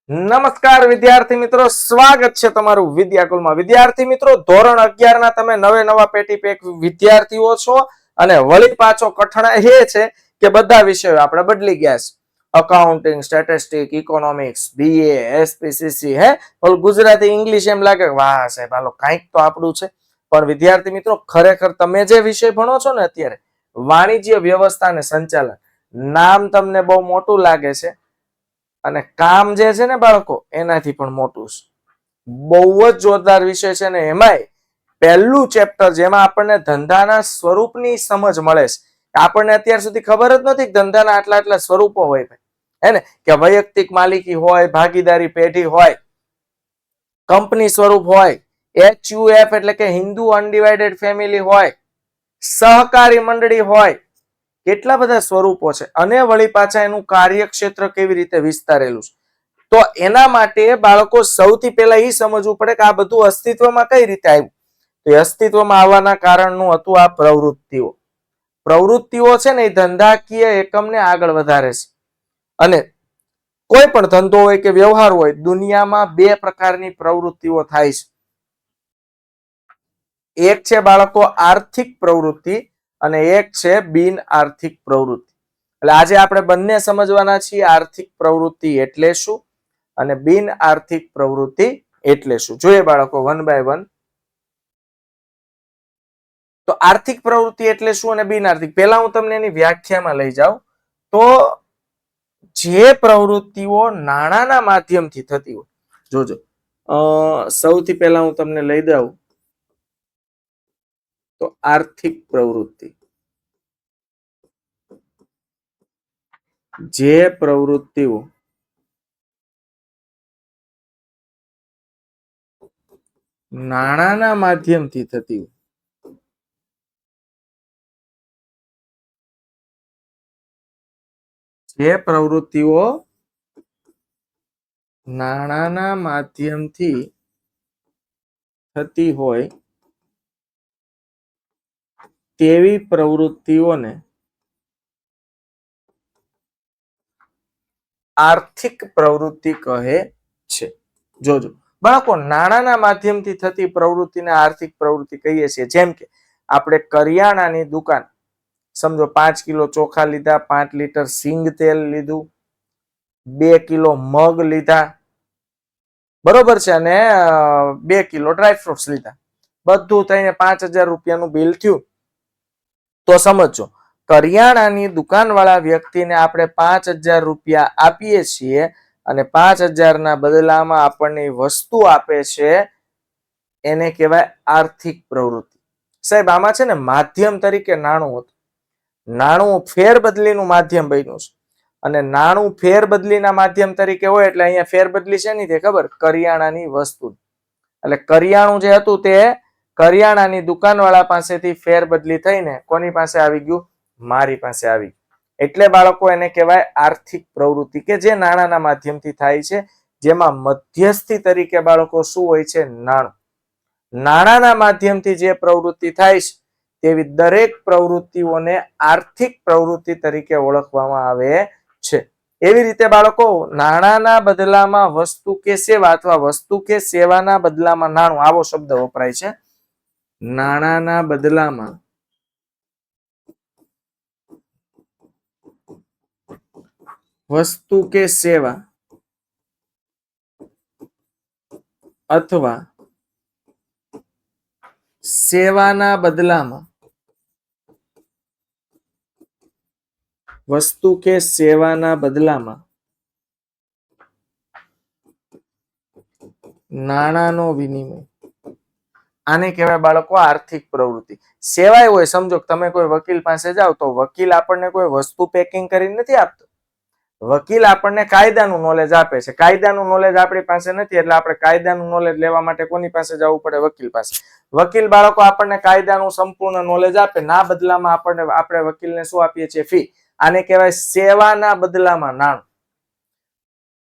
નમસ્કાર વિદ્યાર્થી મિત્રો, સ્વાગત છે તમારું વિદ્યાકુલમાં. વિદ્યાર્થી મિત્રો, ધોરણ 11 ના તમે નવા પેટી પેક વિદ્યાર્થીઓ છો અને વળી પાછો કઠણા એ છે કે બધા વિષયો આપણે બદલી ગયા છે. Accounting, statistic, economics, BA, SPCC, Gujarati, English, એમ લાગે વાહ સાહેબ હાલો કાંઈક તો આપણું છે. પણ વિદ્યાર્થી મિત્રો, ખરેખર તમે જે વિષય ભણો છો ને અત્યારે, વાણિજ્ય વ્યવસ્થા અને સંચાલન, નામ તમને બહુ મોટું લાગે છે અને કામ જે છે ને બાળકો એનાથી પણ મોટું છે. બહુ જ જોરદાર વિષય છે ને એમાંય પહેલું ચેપ્ટર જેમાં આપણને ધંધાના સ્વરૂપની સમજ મળે છે. આપણને અત્યાર સુધી ખબર જ નથી કે ધંધાના આટલા સ્વરૂપો હોય, હે ને, કે વૈયક્તિક માલિકી હોય, ભાગીદારી પેઢી હોય, કંપની સ્વરૂપ હોય, HUF એટલે કે હિન્દુ અનડિવાઇડેડ ફેમિલી હોય, સહકારી મંડળી હોય, કેટલા બધા સ્વરૂપો છે અને વળી પાછા એનું કાર્યક્ષેત્ર કેવી રીતે વિસ્તારેલું છે. તો એના માટે બાળકો સૌથી પહેલા એ સમજવું પડે કે આ બધું અસ્તિત્વમાં કઈ રીતે આવ્યું. તો એ અસ્તિત્વમાં આવવાના કારણનું હતું આ પ્રવૃત્તિઓ. પ્રવૃત્તિઓ છે ને એ ધંધાકીય એકમને આગળ વધારે છે. અને કોઈ પણ ધંધો હોય કે વ્યવહાર હોય, દુનિયામાં બે પ્રકારની પ્રવૃત્તિઓ થાય છે. એક છે બાળકો આર્થિક પ્રવૃત્તિ અને એક છે બિન આર્થિક પ્રવૃત્તિ. એટલે આજે આપણે બંને સમજવાના છીએ. આર્થિક પ્રવૃત્તિ એટલે શું અને બિન આર્થિક પ્રવૃત્તિ એટલે શું. જોઈએ બાળકો વન બાય વન. તો આર્થિક પ્રવૃત્તિ એટલે શું અને બિન આર્થિક, પહેલા હું તમને એની વ્યાખ્યામાં લઈ જાઉં. તો જે પ્રવૃત્તિઓ નાણાંના માધ્યમથી થતી હોય, જોજો સૌથી પહેલા હું તમને લઈ દઉં તો આર્થિક પ્રવૃત્તિ. જે પ્રવૃત્તિઓ નાણાંના માધ્યમથી થતી હોય, જે પ્રવૃત્તિઓ નાણાંના માધ્યમથી થતી હોય તેવી પ્રવૃત્તિઓને આર્થિક પ્રવૃત્તિ કહે છે. જોજો બાળકો, નાણાંના માધ્યમથી થતી પ્રવૃત્તિને આર્થિક પ્રવૃત્તિ કહીએ છીએ. જેમ કે આપણે કરિયાણાની દુકાન, સમજો 5 કિલો ચોખા લીધા, 5 લીટર સિંગ તેલ લીધું, 2 કિલો મગ લીધા, બરોબર છે, અને 2 કિલો ડ્રાયફ્રુટ્સ લીધા, બધું થઈને 5,000 રૂપિયાનું બિલ થયું. તો સમજો, કરિયાણાની દુકાનવાળા વ્યક્તિને આપણે 5,000 રૂપિયા આપીએ છીએ અને 5,000 ના બદલામાં આપણને વસ્તુ આપે છે, એને કહેવાય આર્થિક પ્રવૃત્તિ. સાહેબ આમાં છે ને માધ્યમ તરીકે નાણું હતું. નાણું ફેરબદલીનું માધ્યમ બન્યું છે અને નાણું ફેરબદલીના માધ્યમ તરીકે હોય એટલે અહીંયા ફેરબદલી છે ની ખબર, કરિયાણાની વસ્તુ. એટલે કરિયાણું જે હતું તે કરિયાણાની દુકાનવાળા પાસેથી ફેરબદલી થઈને કોની પાસે આવી ગયું? મારી પાસે આવી. એટલે બાળકો એને કહેવાય આર્થિક પ્રવૃત્તિ, કે જે નાણાંના માધ્યમથી થાય છે, જેમાં મધ્યસ્થી તરીકે બાળકો શું હોય છે? નાણું. નાણાંના માધ્યમથી જે પ્રવૃત્તિ થાય છે તેવી દરેક પ્રવૃત્તિઓને આર્થિક પ્રવૃત્તિ તરીકે ઓળખવામાં આવે છે. એવી રીતે બાળકો, નાણાંના બદલામાં વસ્તુ કે સેવા અથવા વસ્તુ કે સેવાના બદલામાં નાણું, આવો શબ્દ વપરાય છે. નાણાંના બદલામાં વસ્તુ કે સેવા અથવા સેવાના બદલામાં વસ્તુ કે સેવાના બદલામાં નાણાંનો વિનિમય, આને કહેવાય બાળકો આર્થિક પ્રવૃત્તિ. સેવાય હોય, સમજો તમે કોઈ વકીલ પાસે જાઓ તો વકીલ આપણને કોઈ વસ્તુ પેકિંગ કરીને નથી આપતો. વકીલ આપણને કાયદાનું નોલેજ આપે છે. કાયદાનું નોલેજ આપણી પાસે નથી એટલે આપણે કાયદાનું નોલેજ લેવા માટે કોની પાસે જવું પડે? વકીલ પાસે. વકીલ બાળકો આપણને કાયદાનું સંપૂર્ણ નોલેજ આપે, ના બદલામાં આપણે વકીલને શું આપીએ છીએ? ફી. આને કહેવાય સેવાના બદલામાં નાણું.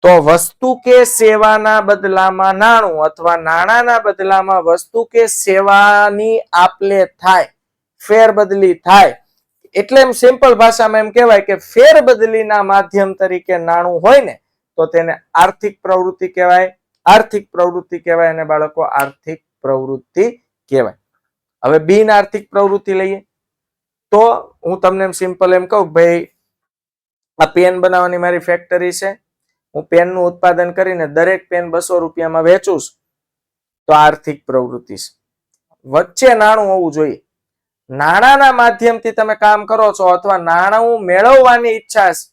તો વસ્તુ કે સેવાના બદલામાં નાણું અથવા નાણાંના બદલામાં વસ્તુ કે સેવાની આપલે થાય, ફેરબદલી થાય, એટલે એમ સિમ્પલ ભાષામાં એમ કહેવાય કે ફેરબદલીના માધ્યમ તરીકે નાણું હોય ને તો તેને આર્થિક પ્રવૃત્તિ કહેવાય. આર્થિક પ્રવૃત્તિ કહેવાય અને બાળકો આર્થિક પ્રવૃત્તિ કહેવાય. હવે બિન આર્થિક પ્રવૃત્તિ લઈએ તો હું તમને સિમ્પલ એમ કહું, ભાઈ આ પેન બનાવવાની મારી ફેક્ટરી છે, હું પેનનું ઉત્પાદન કરીને દરેક પેન 200 રૂપિયામાં વેચું છું, તો આર્થિક પ્રવૃત્તિ છે. વચ્ચે નાણું હોવું જોઈએ. નાણાંના માધ્યમથી તમે કામ કરો છો અથવા નાણું મેળવવાની ઈચ્છા છે,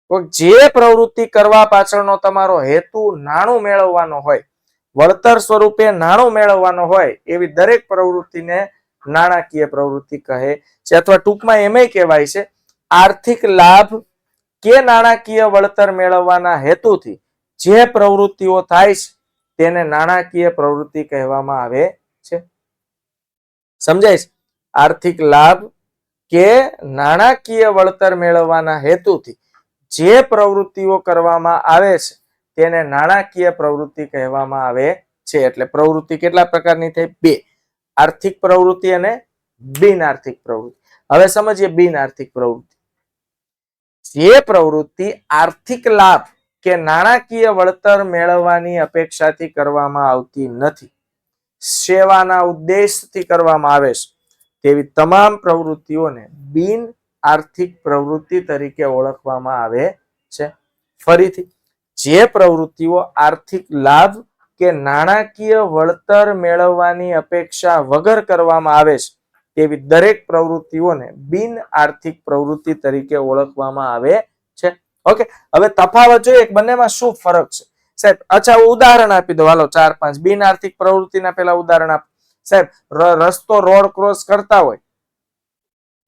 તો જે પ્રવૃત્તિ કરવા પાછળનો તમારો હેતુ નાણું મેળવવાનો હોય, વળતર સ્વરૂપે નાણું મેળવવાનો હોય, એવી દરેક પ્રવૃત્તિને નાણાકીય પ્રવૃત્તિ કહે છે. અથવા ટૂંકમાં એમ કહેવાય છે, આર્થિક લાભ કે નાણાકીય વળતર મેળવવાના હેતુથી જે પ્રવૃત્તિઓ થાય છે તેને નાણાકીય પ્રવૃત્તિ કહેવામાં આવે છે. સમજાય છે? આર્થિક લાભ કે નાણાકીય વળતર મેળવવાના હેતુથી જે પ્રવૃત્તિઓ કરવામાં આવે છે તેને નાણાકીય પ્રવૃત્તિ કહેવામાં આવે છે. એટલે પ્રવૃત્તિ કેટલા પ્રકારની થઈ? બે, આર્થિક પ્રવૃત્તિ અને બિન આર્થિક પ્રવૃત્તિ. હવે સમજીએ બિન આર્થિક પ્રવૃત્તિ. જે પ્રવૃત્તિ આર્થિક લાભ કે નાણાકીય વળતર મેળવવાની અપેક્ષાથી કરવામાં આવતી નથી, સેવાના ઉદ્દેશથી કરવામાં આવે છે, તેવી તમામ પ્રવૃત્તિઓને બિન આર્થિક પ્રવૃત્તિ તરીકે ઓળખવામાં આવે છે. ફરીથી, જે પ્રવૃત્તિઓ આર્થિક લાભ કે નાણાકીય વળતર મેળવવાની અપેક્ષા વગર કરવામાં આવે છે તેવી દરેક પ્રવૃત્તિઓને બિન આર્થિક પ્રવૃત્તિ તરીકે ઓળખવામાં આવે છે. ઓકે, હવે તફાવત જોઈએ બંનેમાં શું ફરક છે સાહેબ. અચ્છા, ઉદાહરણ આપી દો હાલો 4-5 બિન આર્થિક પ્રવૃત્તિના પેલા ઉદાહરણ આપ સાહેબ. રસ્તો રોડ ક્રોસ કરતા હોય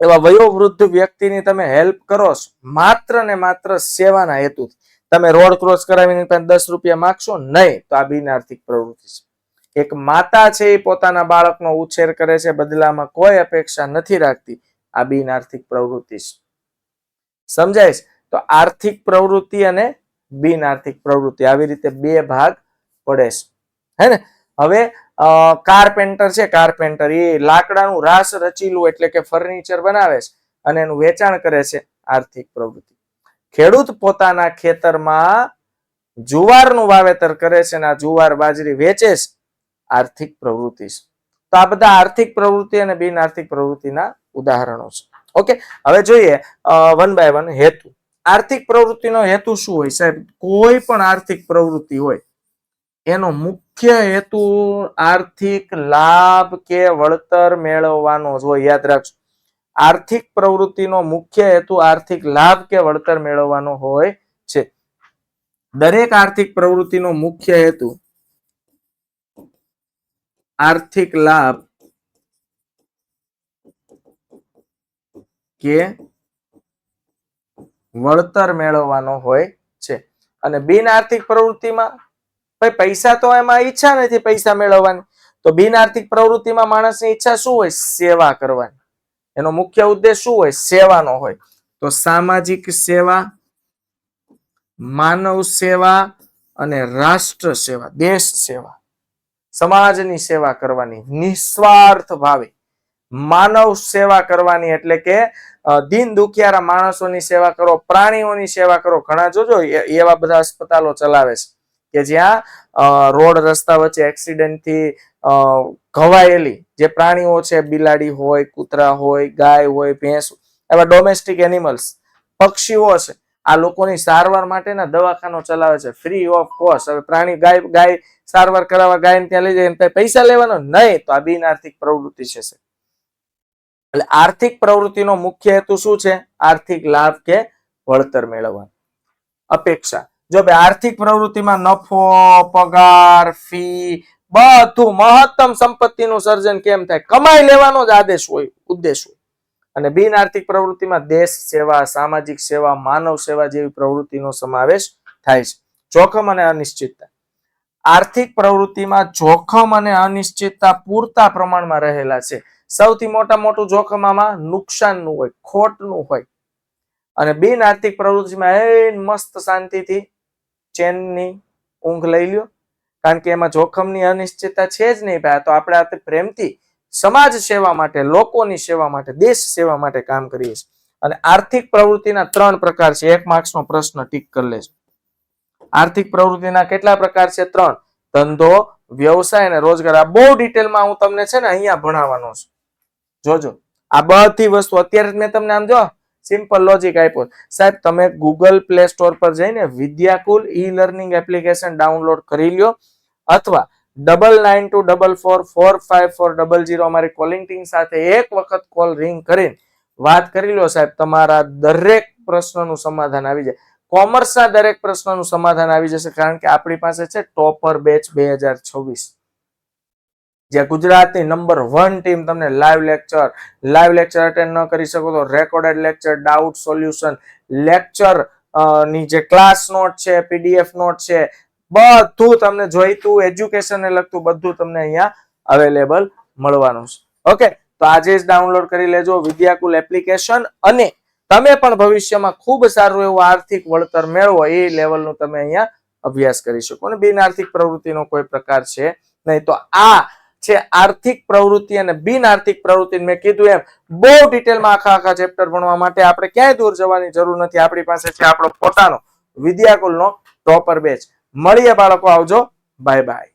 એવા વયોવૃદ્ધ વ્યક્તિની તમે હેલ્પ કરો છો માત્ર ને માત્ર સેવાના હેતુથી. તમે રોડ ક્રોસ કરાવીને 10 રૂપિયા માંગશો નહીં, તો આ બિન આર્થિક પ્રવૃત્તિ છે. એક માતા છે એ પોતાના બાળકનો ઉછેર કરે છે, બદલામાં કોઈ અપેક્ષા નથી રાખતી, આ બિન આર્થિક પ્રવૃત્તિ છે. સમજાય છે? તો આર્થિક પ્રવૃત્તિ અને બિન આર્થિક પ્રવૃત્તિ આવી રીતે બે ભાગ પડે છે, હે ને? હવે કાર્પેન્ટર છે, કાર્પેન્ટર એ લાકડાનું રાસ રચીલું એટલે કે ફર્નિચર બનાવે છે અને એનું વેચાણ કરે છે, આર્થિક પ્રવૃત્તિ. ખેડૂત પોતાના ખેતરમાં જુવારનું વાવેતર કરે છે અને આ જુવાર બાજરી વેચે છે, આર્થિક પ્રવૃત્તિ છે. તો આ બધા આર્થિક પ્રવૃત્તિ અને બિન આર્થિક પ્રવૃત્તિના ઉદાહરણો છે. ઓકે, હવે જોઈએ વન બાય વન હેતુ. આર્થિક પ્રવૃત્તિનો હેતુ શું હોય સાહેબ? કોઈ પણ આર્થિક પ્રવૃત્તિ હોય એનો મુખ્ય હેતુ આર્થિક લાભ કે વળતર મેળવવાનો જ હોય. યાદ રાખજો, આર્થિક પ્રવૃત્તિનો મુખ્ય હેતુ આર્થિક લાભ કે વળતર મેળવવાનો હોય છે. દરેક આર્થિક પ્રવૃત્તિનો મુખ્ય હેતુ આર્થિક લાભ કે વળતર મેળવવાનો હોય છે. અને બિન આર્થિક પ્રવૃત્તિમાં ભાઈ પૈસા તો એમાં ઈચ્છા નથી પૈસા મેળવવાની, તો બિન આર્થિક પ્રવૃત્તિમાં માણસની ઈચ્છા શું હોય? સેવા કરવાની. એનો મુખ્ય ઉદ્દેશ શું હોય? સેવાનો હોય. તો સામાજિક સેવા, માનવ સેવા અને રાષ્ટ્ર સેવા, દેશ સેવા, સમાજની સેવા કરવાની નિસ્વાર્થ ભાવે. માનવ સેવા કરવાની એટલે કે દીન દુખિયારા માણસોની સેવા કરો, પ્રાણીઓની સેવા કરો. ઘણા જોજો એવા બધા અસ્પતાલો ચલાવે છે કે જ્યાં રોડ રસ્તા વચ્ચે એક્સિડન્ટથી ઘવાયેલી જે પ્રાણીઓ છે, બિલાડી હોય, કૂતરા હોય, ગાય હોય, ભેંસ, એવા ડોમેસ્ટિક એનિમલ્સ, પક્ષીઓ છે, આ લોકોની સારવાર માટેના દવાખાનો ચલાવે છે ફ્રી ઓફ કોસ્ટ. હવે પ્રાણી ગાય સારવાર કરાવવા ગાયને ત્યાં લઈ જાય પૈસા લેવાનો નહીં, તો આ બિન આર્થિક પ્રવૃત્તિ છે. એટલે આર્થિક પ્રવૃત્તિનો મુખ્ય હેતુ શું છે? આર્થિક લાભ કે વળતર મેળવવાની અપેક્ષા. જો ભાઈ આર્થિક પ્રવૃત્તિમાં નફો, પગાર, ફી, બધું મહત્તમ સંપત્તિનું સર્જન કેમ થાય? કમાઈ લેવાનો જ આદેશ હોય, ઉદ્દેશ હોય. અને બિન આર્થિક પ્રવૃત્તિમાં દેશ સેવા, સામાજિક સેવા, માનવ સેવા જેવી પ્રવૃત્તિનો સમાવેશ થાય છે. જોખમ અને અનિશ્ચિતતા. આર્થિક પ્રવૃત્તિમાં જોખમ અને અનિશ્ચિતતા પૂરતા પ્રમાણમાં રહેલા છે. સૌથી મોટું જોખમ આમાં નુકસાનનું હોય, ખોટનું હોય. અને બિન આર્થિક પ્રવૃત્તિમાં મસ્ત શાંતિથી ચેનની ઊંઘ લઈ લ્યો, કારણ કે એમાં જોખમની અનિશ્ચિતતા છે જ નહીં. તો આપણે પ્રેમથી સમાજ સેવા માટે, લોકોની સેવા માટે, દેશ સેવા માટે કામ કરીએ છીએ. અને આર્થિક પ્રવૃત્તિના 3 પ્રકાર છે. 1 માર્ક્સનો પ્રશ્ન ટીક કરી લેજો. આર્થિક પ્રવૃત્તિના કેટલા પ્રકાર છે? 3. ધંધો, વ્યવસાય અને રોજગાર. આ બહુ ડિટેલમાં હું તમને છે ને અહીંયા ભણાવવાનો છું. જોજો આ બધી વસ્તુ અત્યારે મેં તમને આમ જો સિમ્પલ લોજિક આપ્યો. સાહેબ તમે ગૂગલ પ્લે સ્ટોર પર જઈને Vidyakul e learning application download કરી લ્યો અથવા 9924444540 અમારી કોલિંગ ટીમ સાથે એક વખત કોલ રિંગ કરીને વાત કરી લો સાહેબ, તમારા દરેક પ્રશ્નનું સમાધાન આવી જાય. કોમર્સના દરેક પ્રશ્નનું સમાધાન આવી જશે, કારણ કે આપણી પાસે છે ટોપર બેચ 2026, જે ગુજરાતની નંબર 1 ટીમ તમને લાઈવ લેક્ચર અટેન્ડ ન કરી શકો તો recorded lecture, doubt solution, lecture ની જે ક્લાસ નોટ છે, પીડીએફ નોટ છે, બધું તમને જોઈતું એજ્યુકેશનને લગતું બધું તમને અહીંયા અવેલેબલ મળવાનું છે. ઓકે, તો આજે જ ડાઉનલોડ કરી લેજો વિદ્યાકુલ એપ્લિકેશન, અને તમે પણ ભવિષ્યમાં ખૂબ સારું એવું આર્થિક વળતર મેળવો એ લેવલનું તમે અહીંયા અભ્યાસ કરી શકો. અને બિન આર્થિક પ્રવૃત્તિનો કોઈ પ્રકાર છે નહીં. તો આ છે આર્થિક પ્રવૃત્તિ અને બિન આર્થિક પ્રવૃત્તિ. મેં કીધું એમ બહુ ડિટેલમાં આખા ચેપ્ટર ભણવા માટે આપણે ક્યાંય દૂર જવાની જરૂર નથી. આપણી પાસે છે આપણો પોતાનો વિદ્યાકુલનો ટોપર બેચ. મળીએ બાળકો, આવજો, બાય બાય.